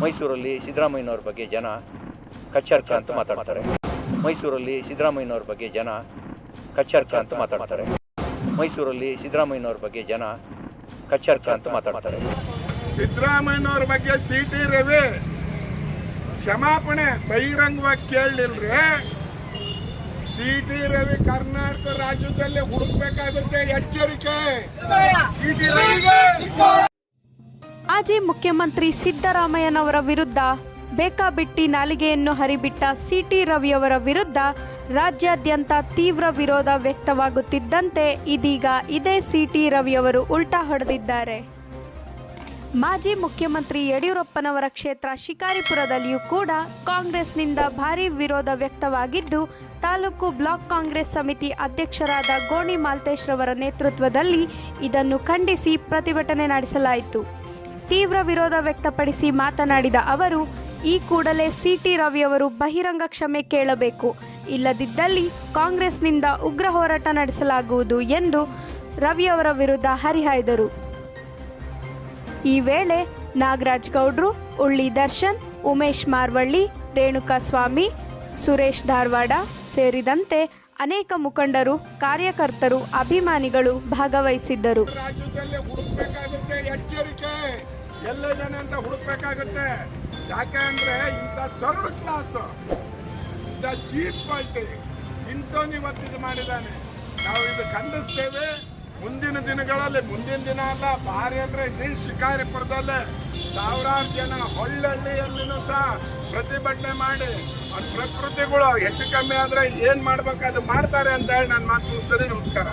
ಮೈಸೂರಲ್ಲಿ ಸಿದ್ದರಾಮಯ್ಯನವ್ರ ಬಗ್ಗೆ ಜನ ಕಚ್ಚರ್ಕ ಅಂತ ಮಾತಾಡ್ತಾರೆ. ಮೈಸೂರಲ್ಲಿ ಸಿದ್ದರಾಮಯ್ಯನವ್ರ ಬಗ್ಗೆ ಜನ ಕಚ್ಚರ್ಕ ಅಂತ ಮಾತಾಡ್ತಾರೆ. ಮೈಸೂರಲ್ಲಿ ಸಿದ್ದರಾಮಯ್ಯನವ್ರ ಬಗ್ಗೆ ಜನ ಕಚ್ಚರ್ಕ ಅಂತ ಮಾತಾಡ್ತಾರೆ. ಸಿದ್ದರಾಮಯ್ಯನವ್ರ ಬಗ್ಗೆ ಸಿಟಿ ರವಿ ಕ್ಷಮಾಪಣೆ ಬಹಿರಂಗವಾಗಿ ಕೇಳಲಿಲ್ರಿ. ಸಿಟಿ ರವಿ ಕರ್ನಾಟಕ ರಾಜ್ಯದಲ್ಲಿ ಹುಡುಕ್ಬೇಕಾಗುತ್ತೆ, ಎಚ್ಚರಿಕೆ. ಮಾಜಿ ಮುಖ್ಯಮಂತ್ರಿ ಸಿದ್ದರಾಮಯ್ಯನವರ ವಿರುದ್ಧ ಬೇಕಾಬಿಟ್ಟಿ ನಾಲಿಗೆಯನ್ನು ಹರಿಬಿಟ್ಟ ಸಿಟಿ ರವಿಯವರ ವಿರುದ್ಧ ರಾಜ್ಯಾದ್ಯಂತ ತೀವ್ರ ವಿರೋಧ ವ್ಯಕ್ತವಾಗುತ್ತಿದ್ದಂತೆ ಇದೀಗ ಇದೇ ಸಿಟಿ ರವಿಯವರು ಉಲ್ಟಾ ಹೊಡೆದಿದ್ದಾರೆ. ಮಾಜಿ ಮುಖ್ಯಮಂತ್ರಿ ಯಡಿಯೂರಪ್ಪನವರ ಕ್ಷೇತ್ರ ಶಿಕಾರಿಪುರದಲ್ಲಿಯೂ ಕೂಡ ಕಾಂಗ್ರೆಸ್ನಿಂದ ಭಾರೀ ವಿರೋಧ ವ್ಯಕ್ತವಾಗಿದ್ದು, ತಾಲೂಕು ಬ್ಲಾಕ್ ಕಾಂಗ್ರೆಸ್ ಸಮಿತಿ ಅಧ್ಯಕ್ಷರಾದ ಗೋಣಿ ಮಾಲ್ತೇಶ್ ರವರ ನೇತೃತ್ವದಲ್ಲಿ ಇದನ್ನು ಖಂಡಿಸಿ ಪ್ರತಿಭಟನೆ ನಡೆಸಲಾಯಿತು. ತೀವ್ರ ವಿರೋಧ ವ್ಯಕ್ತಪಡಿಸಿ ಮಾತನಾಡಿದ ಅವರು, ಈ ಕೂಡಲೇ ಸಿಟಿ ರವಿಯವರು ಬಹಿರಂಗ ಕ್ಷಮೆ ಕೇಳಬೇಕು, ಇಲ್ಲದಿದ್ದಲ್ಲಿ ಕಾಂಗ್ರೆಸ್ನಿಂದ ಉಗ್ರ ಹೋರಾಟ ನಡೆಸಲಾಗುವುದು ಎಂದು ರವಿಯವರ ವಿರುದ್ಧ ಹರಿಹಾಯ್ದರು. ಈ ವೇಳೆ ನಾಗರಾಜ್ ಗೌಡ್ರು, ಉಳ್ಳಿ ದರ್ಶನ್, ಉಮೇಶ್ ಮಾರ್ವಳ್ಳಿ, ರೇಣುಕಾ ಸ್ವಾಮಿ, ಸುರೇಶ್ ಧಾರವಾಡ ಸೇರಿದಂತೆ ಅನೇಕ ಮುಖಂಡರು, ಕಾರ್ಯಕರ್ತರು, ಅಭಿಮಾನಿಗಳು ಭಾಗವಹಿಸಿದ್ದರು. ರಾಜ್ಯದಲ್ಲಿ ಹುಡುಕ್ಬೇಕಾಗುತ್ತೆ, ಎಚ್ಚರಿಕೆ. ಎಲ್ಲ ಜನ ಅಂತ ಹುಡುಕ್ಬೇಕಾಗುತ್ತೆ. ಯಾಕಂದ್ರೆ ಇಂಥ ಥರ್ಡ್ ಕ್ಲಾಸ್, ಇಂಥ ಚೀಪ್ ಕ್ವಾಲಿಟಿ ಇಂಥವ್ನು ಇವತ್ತಿದು ಮಾಡಿದ್ದಾನೆ. ನಾವು ಇದು ಖಂಡಿಸ್ತೇವೆ. ಮುಂದಿನ ದಿನಗಳಲ್ಲಿ, ಮುಂದಿನ ದಿನ ಅಲ್ಲ, ಭಾರಿ ಅಂದ್ರೆ ಇಡೀ ಶಿಕಾರಿಪುರದಲ್ಲೇ ಸಾವಿರಾರು ಜನ ಹಳ್ಳಿಯಲ್ಲಿನೂ ಸಹ ಪ್ರತಿಭಟನೆ ಮಾಡಿ ಅವ್ರ ಪ್ರಕೃತಿಗಳು ಹೆಚ್ಚು ಕಮ್ಮಿ ಆದ್ರೆ ಏನ್ ಮಾಡ್ಬೇಕು ಅದು ಮಾಡ್ತಾರೆ ಅಂತ ಹೇಳಿ ನಾನು ಮಾತು ಮುಗಿಸ್ತೇನೆ. ನಮಸ್ಕಾರ.